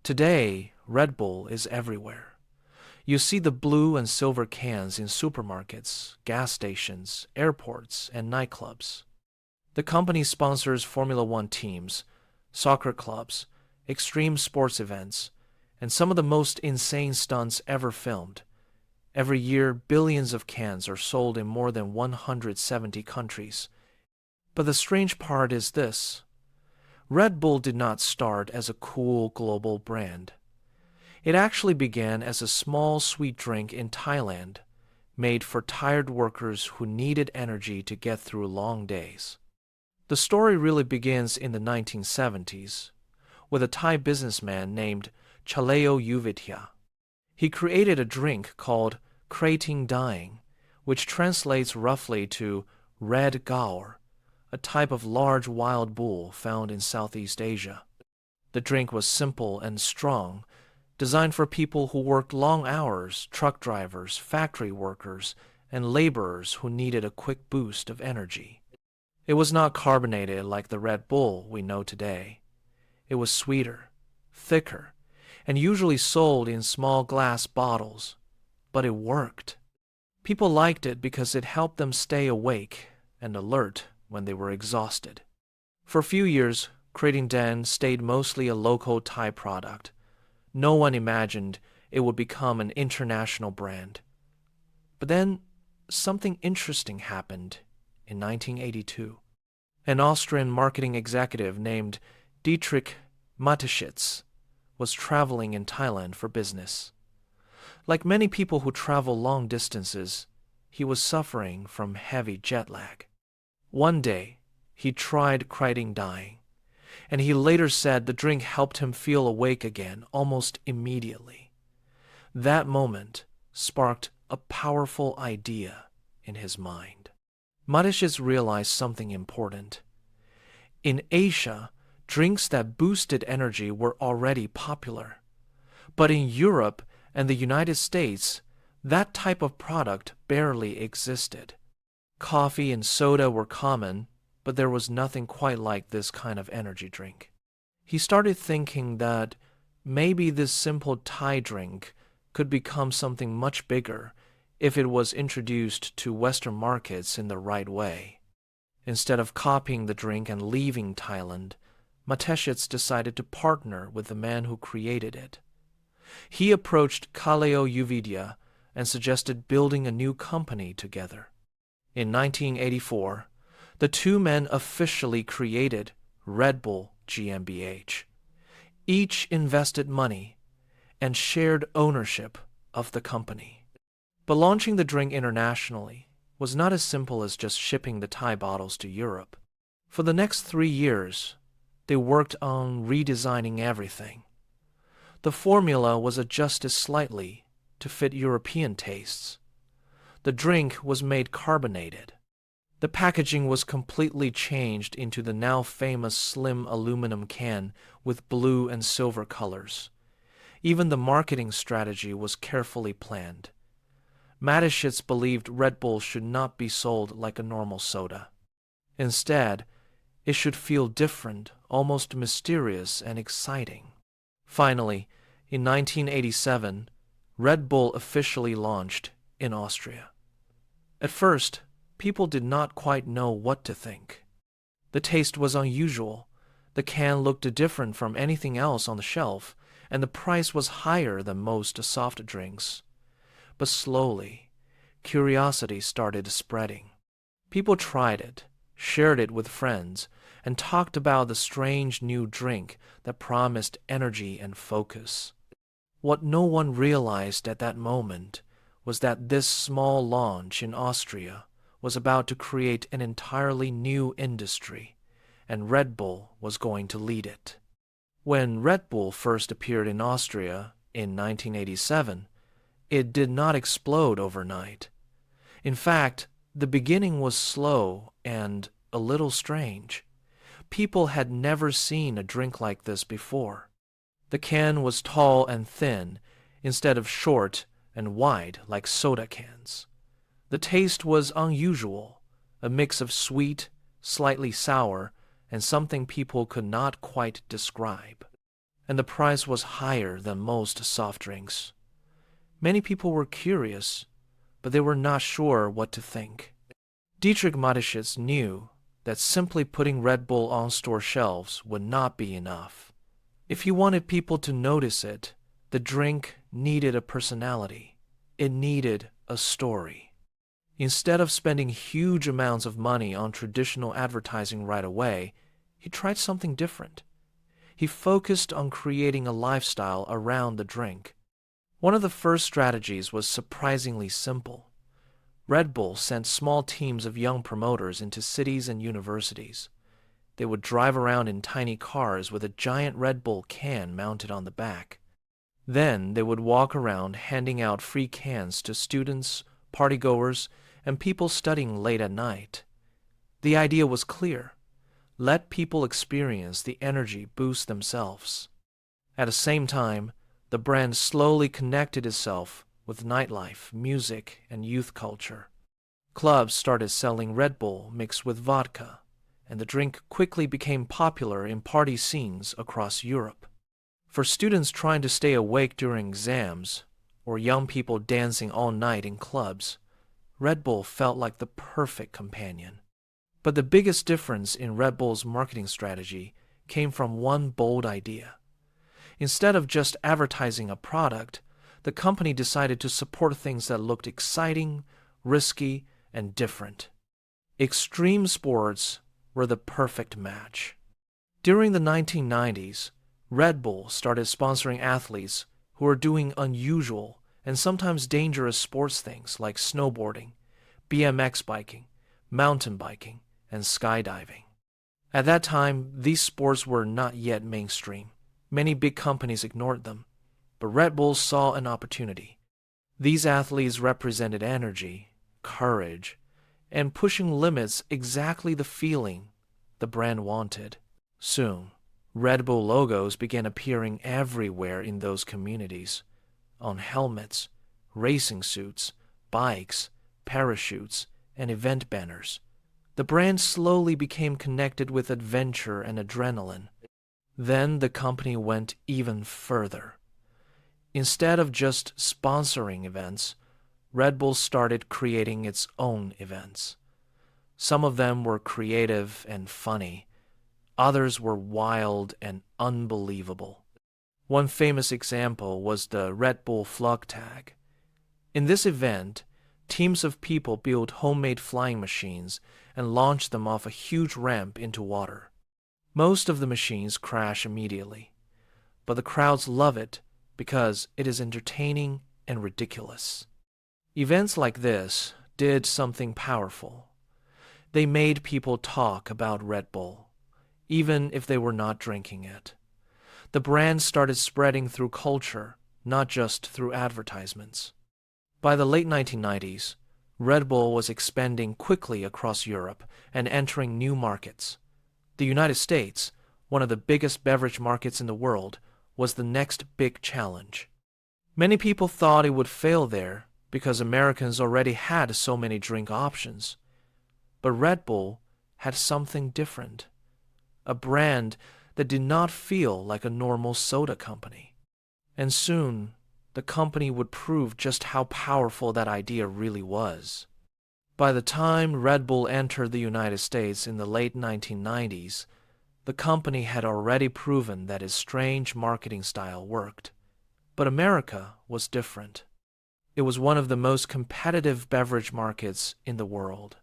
Today, Red Bull is everywhere. You see the blue and silver cans in supermarkets, gas stations, airports, and nightclubs. The company sponsors Formula One teams, soccer clubs, extreme sports events, and some of the most insane stunts ever filmed. Every year, billions of cans are sold in more than 170 countries. But the strange part is this: Red Bull did not start as a cool global brand. It actually began as a small sweet drink in Thailand, made for tired workers who needed energy to get through long days. The story really begins in the 1970s, with a Thai businessman named Chaleo Yuvidhya. He created a drink called Krating Dang, which translates roughly to red gaur, a type of large wild bull found in Southeast Asia. The drink was simple and strong, designed for people who worked long hours, truck drivers, factory workers, and laborers who needed a quick boost of energy. It was not carbonated like the Red Bull we know today. It was sweeter, thicker, and usually sold in small glass bottles. But it worked. People liked it because it helped them stay awake and alert when they were exhausted. For a few years, Krating Dang stayed mostly a local Thai product. No one imagined it would become an international brand. But then, something interesting happened in 1982. An Austrian marketing executive named Dietrich Mateschitz was traveling in Thailand for business. Like many people who travel long distances, he was suffering from heavy jet lag. One day, he tried Krating Dang, and he later said the drink helped him feel awake again almost immediately. That moment sparked a powerful idea in his mind. Mateschitz realized something important. In Asia, drinks that boosted energy were already popular. But in Europe and the United States, that type of product barely existed. Coffee and soda were common, but there was nothing quite like this kind of energy drink. He started thinking that maybe this simple Thai drink could become something much bigger if it was introduced to Western markets in the right way. Instead of copying the drink and leaving Thailand, Mateschitz decided to partner with the man who created it. He approached Chaleo Yuvidhya and suggested building a new company together. In 1984, the two men officially created Red Bull GmbH. Each invested money and shared ownership of the company. But launching the drink internationally was not as simple as just shipping the Thai bottles to Europe. For the next 3 years, they worked on redesigning everything. The formula was adjusted slightly to fit European tastes. The drink was made carbonated. The packaging was completely changed into the now famous slim aluminum can with blue and silver colors. Even the marketing strategy was carefully planned. Mateschitz believed Red Bull should not be sold like a normal soda. Instead, it should feel different, almost mysterious and exciting. Finally, in 1987, Red Bull officially launched in Austria. At first, people did not quite know what to think. The taste was unusual, the can looked different from anything else on the shelf, and the price was higher than most soft drinks. But slowly, curiosity started spreading. People tried it, shared it with friends, and talked about the strange new drink that promised energy and focus. What no one realized at that moment was that this small launch in Austria was about to create an entirely new industry, and Red Bull was going to lead it. When Red Bull first appeared in Austria in 1987, it did not explode overnight. In fact, the beginning was slow and a little strange. People had never seen a drink like this before. The can was tall and thin, instead of short and wide like soda cans. The taste was unusual, a mix of sweet, slightly sour, and something people could not quite describe. and the price was higher than most soft drinks. Many people were curious, but they were not sure what to think. Dietrich Mateschitz knew that simply putting Red Bull on store shelves would not be enough. If he wanted people to notice it, the drink needed a personality. It needed a story. Instead of spending huge amounts of money on traditional advertising right away, he tried something different. He focused on creating a lifestyle around the drink. One of the first strategies was surprisingly simple. Red Bull sent small teams of young promoters into cities and universities. They would drive around in tiny cars with a giant Red Bull can mounted on the back. Then they would walk around handing out free cans to students, partygoers, and people studying late at night. The idea was clear. Let people experience the energy boost themselves. At the same time, the brand slowly connected itself with nightlife, music, and youth culture. Clubs started selling Red Bull mixed with vodka, and the drink quickly became popular in party scenes across Europe. For students trying to stay awake during exams, or young people dancing all night in clubs, Red Bull felt like the perfect companion. But the biggest difference in Red Bull's marketing strategy came from one bold idea. Instead of just advertising a product, the company decided to support things that looked exciting, risky, and different. Extreme sports were the perfect match. During the 1990s, Red Bull started sponsoring athletes who were doing unusual and sometimes dangerous sports things like snowboarding, BMX biking, mountain biking, and skydiving. At that time, these sports were not yet mainstream. Many big companies ignored them, but Red Bull saw an opportunity. These athletes represented energy, courage, and pushing limits, exactly the feeling the brand wanted. Soon, Red Bull logos began appearing everywhere in those communities, on helmets, racing suits, bikes, parachutes, and event banners. The brand slowly became connected with adventure and adrenaline. Then the company went even further. Instead of just sponsoring events, Red Bull started creating its own events. Some of them were creative and funny. Others were wild and unbelievable. One famous example was the Red Bull Flug Tag. In this event, teams of people built homemade flying machines and launched them off a huge ramp into water. Most of the machines crash immediately, but the crowds love it because it is entertaining and ridiculous. Events like this did something powerful. They made people talk about Red Bull, even if they were not drinking it. The brand started spreading through culture, not just through advertisements. By the late 1990s, Red Bull was expanding quickly across Europe and entering new markets. The United States, one of the biggest beverage markets in the world, was the next big challenge. Many people thought it would fail there because Americans already had so many drink options. But Red Bull had something different, a brand that did not feel like a normal soda company. And soon, the company would prove just how powerful that idea really was. By the time Red Bull entered the United States in the late 1990s, the company had already proven that its strange marketing style worked. But America was different. It was one of the most competitive beverage markets in the world.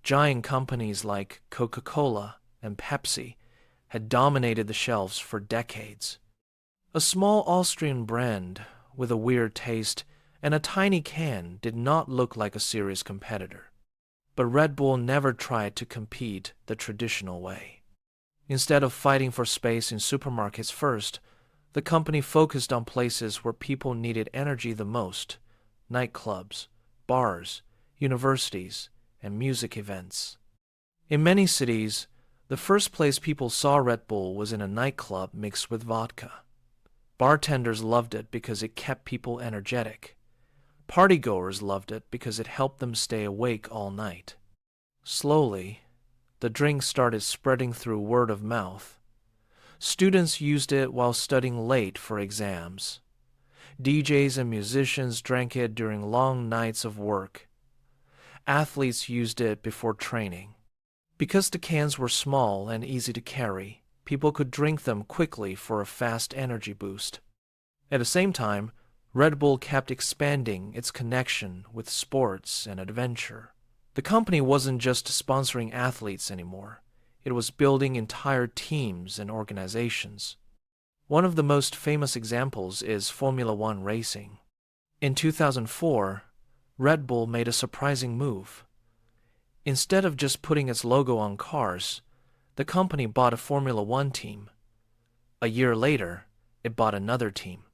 Giant companies like Coca-Cola and Pepsi had dominated the shelves for decades. A small Austrian brand with a weird taste and a tiny can did not look like a serious competitor. But Red Bull never tried to compete the traditional way. Instead of fighting for space in supermarkets first, the company focused on places where people needed energy the most: nightclubs, bars, universities, and music events. In many cities, the first place people saw Red Bull was in a nightclub mixed with vodka. Bartenders loved it because it kept people energetic. Partygoers loved it because it helped them stay awake all night. Slowly, the drink started spreading through word of mouth. Students used it while studying late for exams. DJs and musicians drank it during long nights of work. Athletes used it before training. Because the cans were small and easy to carry, people could drink them quickly for a fast energy boost. At the same time, Red Bull kept expanding its connection with sports and adventure. The company wasn't just sponsoring athletes anymore. It was building entire teams and organizations. One of the most famous examples is Formula One racing. In 2004, Red Bull made a surprising move. Instead of just putting its logo on cars, the company bought a Formula One team. A year later, it bought another team.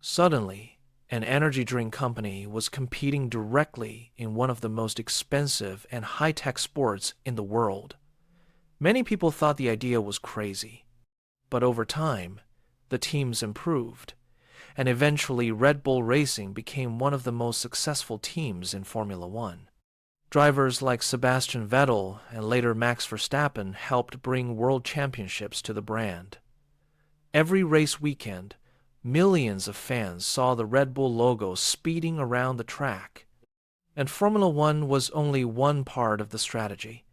Suddenly, an energy drink company was competing directly in one of the most expensive and high-tech sports in the world. Many people thought the idea was crazy. But over time, the teams improved, and eventually Red Bull Racing became one of the most successful teams in Formula One. Drivers like Sebastian Vettel and later Max Verstappen helped bring world championships to the brand. Every race weekend, millions of fans saw the Red Bull logo speeding around the track. And Formula One was only one part of the strategy.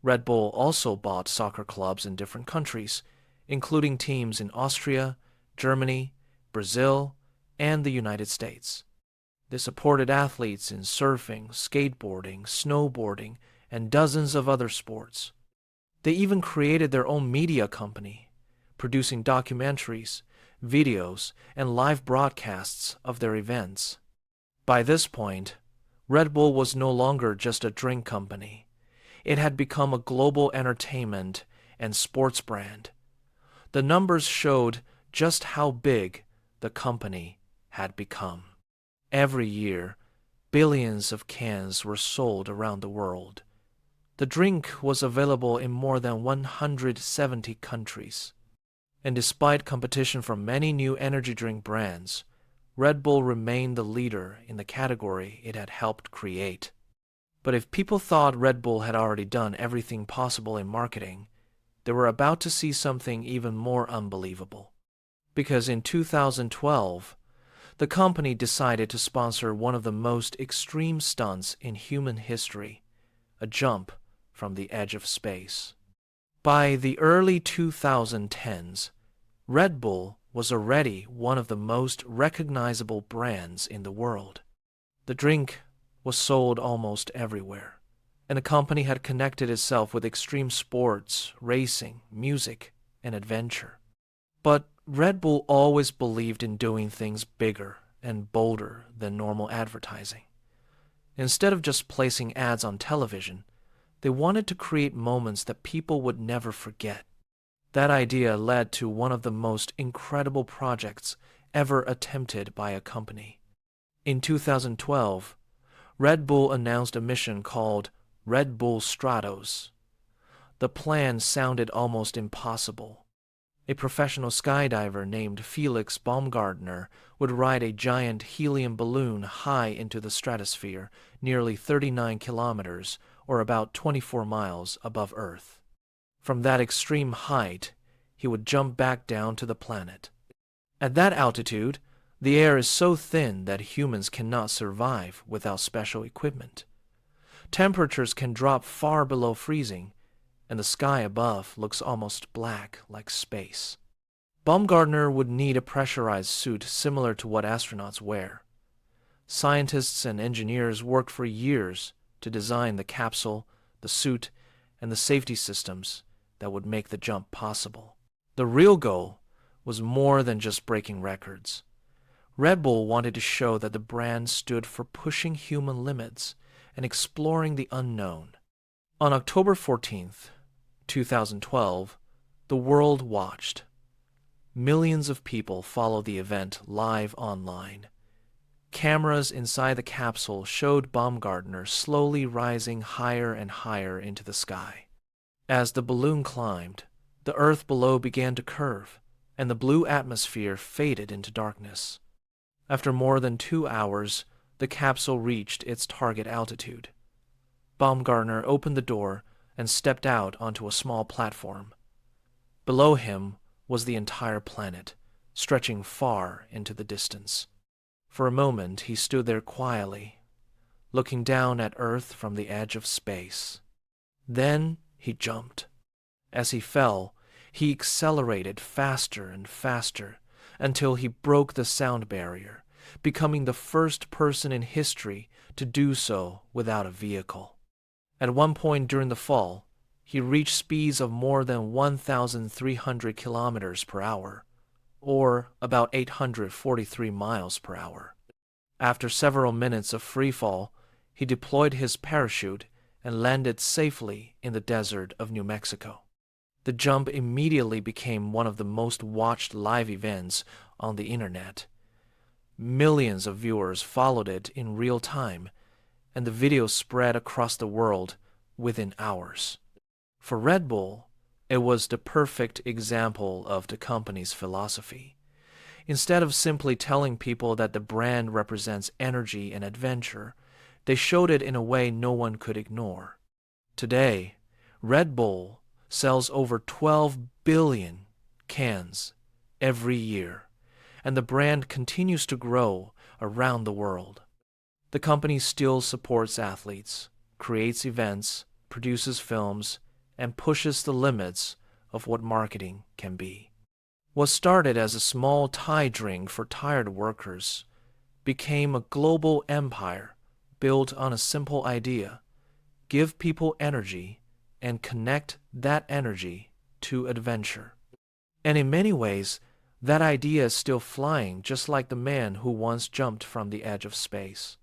Red Bull also bought soccer clubs in different countries, including teams in Austria, Germany, Brazil, and the United States. They supported athletes in surfing, skateboarding, snowboarding, and dozens of other sports. They even created their own media company, producing documentaries, videos, and live broadcasts of their events. By this point, Red Bull was no longer just a drink company. It had become a global entertainment and sports brand. The numbers showed just how big the company had become. Every year, billions of cans were sold around the world. The drink was available in more than 170 countries. And despite competition from many new energy drink brands, Red Bull remained the leader in the category it had helped create. But if people thought Red Bull had already done everything possible in marketing, they were about to see something even more unbelievable. Because in 2012, the company decided to sponsor one of the most extreme stunts in human history, a jump from the edge of space. By the early 2010s, Red Bull was already one of the most recognizable brands in the world. The drink was sold almost everywhere, and the company had connected itself with extreme sports, racing, music, and adventure. But Red Bull always believed in doing things bigger and bolder than normal advertising. Instead of just placing ads on television, they wanted to create moments that people would never forget. That idea led to one of the most incredible projects ever attempted by a company. In 2012, Red Bull announced a mission called Red Bull Stratos. The plan sounded almost impossible. A professional skydiver named Felix Baumgartner would ride a giant helium balloon high into the stratosphere, nearly 39 kilometers, or about 24 miles above Earth. From that extreme height, he would jump back down to the planet. At that altitude, the air is so thin that humans cannot survive without special equipment. Temperatures can drop far below freezing, and the sky above looks almost black like space. Baumgartner would need a pressurized suit similar to what astronauts wear. Scientists and engineers worked for years to design the capsule, the suit, and the safety systems that would make the jump possible. The real goal was more than just breaking records. Red Bull wanted to show that the brand stood for pushing human limits and exploring the unknown. On October 14th, 2012, the world watched. Millions of people followed the event live online. Cameras inside the capsule showed Baumgartner slowly rising higher and higher into the sky. As the balloon climbed, the earth below began to curve, and the blue atmosphere faded into darkness. After more than 2 hours, the capsule reached its target altitude. Baumgartner opened the door and stepped out onto a small platform. Below him was the entire planet, stretching far into the distance. For a moment he stood there quietly, looking down at Earth from the edge of space. Then he jumped. As he fell, he accelerated faster and faster until he broke the sound barrier, becoming the first person in history to do so without a vehicle. At one point during the fall, he reached speeds of more than 1,300 kilometers per hour, or about 843 miles per hour. After several minutes of free fall, he deployed his parachute and landed safely in the desert of New Mexico. The jump immediately became one of the most watched live events on the internet. Millions of viewers followed it in real time, and the video spread across the world within hours. For Red Bull, it was the perfect example of the company's philosophy. Instead of simply telling people that the brand represents energy and adventure, they showed it in a way no one could ignore. Today, Red Bull sells over 12 billion cans every year, and the brand continues to grow around the world. The company still supports athletes, creates events, produces films, and pushes the limits of what marketing can be. What started as a small Thai drink for tired workers became a global empire built on a simple idea: give people energy and connect that energy to adventure. And in many ways, that idea is still flying, just like the man who once jumped from the edge of space.